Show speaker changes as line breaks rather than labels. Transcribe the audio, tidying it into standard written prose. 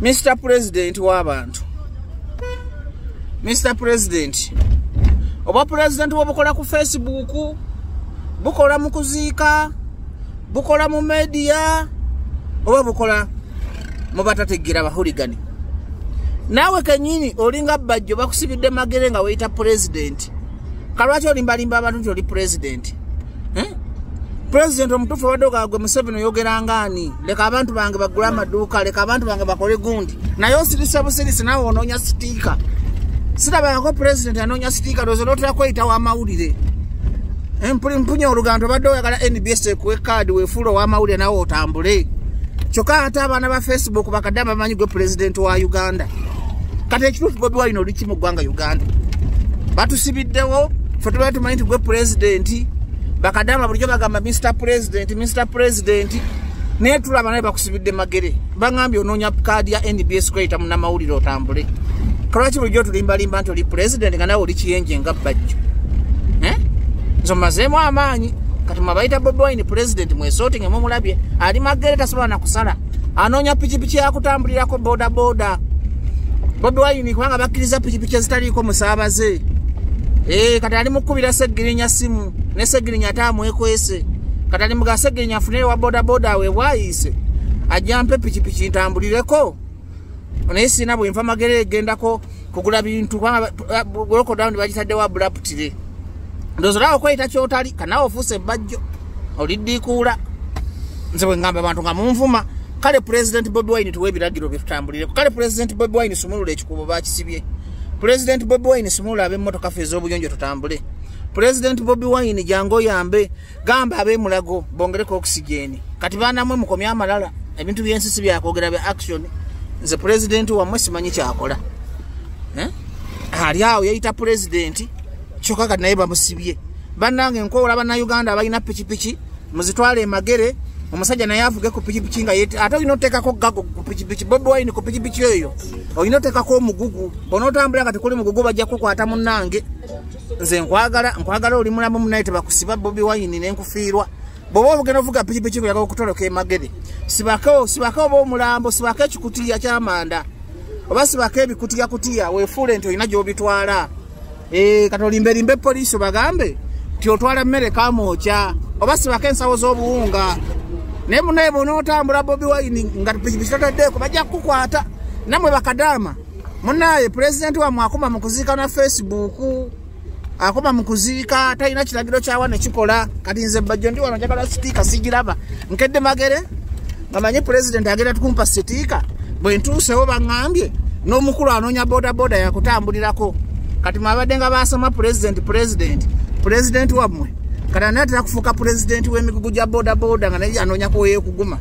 Mr. President w'abantu. Mr. President. Oba president wabukola ku Facebook, bukola mu kuziika, bukola mu media, oba bukola mu batategira bahuligani. Nawe kenyini olinga bajjo bakusibidde magere nga weyita president. Kalwaki olimbalimba abantu oli president? President omutufu wadoga gwe Museveni oyogera ngani, leka abantu bange bagula amaduuka, leka abantu bange bakole gundi. Naye osirisa busirisi nawe onoonya sitika. Siraba ko president anonya sitika dozo lotera kweyita wa mawulire. Mpunya olugando badde oyagala NBS kuwe card wefulo wa mawulire nawe otambule. Kyokka ate abaana ba Facebook bakadamba bamanyi gwe president wa Uganda. Kati ekituufu Bobi Wine oli ki mu ggwanga Uganda? Batusibiddewo ffe tubaye tumanyi nti gwe president. Bakadama bulijjo bagamba Mr. President, Mr. President. Naye tulaba naye bakusibidde magere. Bangambye onoonya kaadi ya NBS kweyita munnamawulire otambule. Kalwaki bulijjo tulimbalimba nti oli president nga nawe oli kiyenje nga bajjo? Nzo mazeemu amaanyi. Kati mwabayita Bobi Wine president mwesoote nga mumulabye. Ali magere tasobola na kusala. Anoonya pikipiki yakutambulirako boda boda. Bobi Wine kubanga bakkiriza pikipiki ezitaliiko musaabaze. Kati ali mukubira Segirinya simu. Ne Segirinya atamwekwese. Kati ali muga Segirinya afunire wa boda boda we waayise. Ajampe pikipiki ntambulireko. Naye sina bwe nfa magere gendako kugula bintu kubanga loko down bagitadde wa bulaputire. Ndozolawo kweyita kyotali kanawo ofuuse bajjo. Oliddiikuula. Nze bwe ngamba abantu nga munvuma. Kale President Bobi Wine tuwe ebiragiro bitambulireko. Kale President Bobi Wine sumulula ekikubo bakisibye. President Bobi Wine sumulula ab'emmotoka ffe ez'obuyonjo tutambule. President Bobi Wine jango yambe gamba ab'emulago bongereko oxygen. Kati baana mwe mukomya amalala ebintu by'ensisi byakwogera bya action. Nze president wamwe simanyi kyakola. Ali awo yayita president kyokka kati naye bamusibye. Bannange nkola banna Uganda abalina pikipiki muzitwale emagere omusajja naye avuge ku pikipiki nga yete ate olina oteekako gago ku pikipiki. Bobi Wine ku pikipiki eyo olina oteekako omugugu. Onootambula nga tekuli mugugu bajja kukwata munnange. Nze nkwagala oli mulamu munaye tebakusiba Bobi Wine n'enkufiirwa. Bw'oba obugenda ovuga pikipiki kulaga okutoloka emagere. Sibako oba omulambo, sibako ekikutiya ky'amanda. Oba sibako ebikutiya weefuule nti olina gy'obitwala. Kati olimbe poliisi bagambe nti otwala mmere kamookya. Oba sibako ensawo z'obuwunga. Naye munaye bw'onootambula Bobi Wine nga pikipiki totaddeeko bajja kukwata. Namwe bakadaama. Munaye president wamwe akoma mu kuziika na Facebook. Akoma mu kuziika talina kiragiro kyawa ne kikola. Kati nze bajjo ndi wano njagala sitika sigiraba. Nkedde magere nga manyi president agenda tukumpa sitika. Bwe ntuusewo baŋŋambye n'omukulu anoonya boda boda yakutambulirako. Kati mwabadde nga baasoma president wamwe. Kati anaatera kufuuka president w'emigugu gya boda boda nga naye anoonya ko yeekuguma.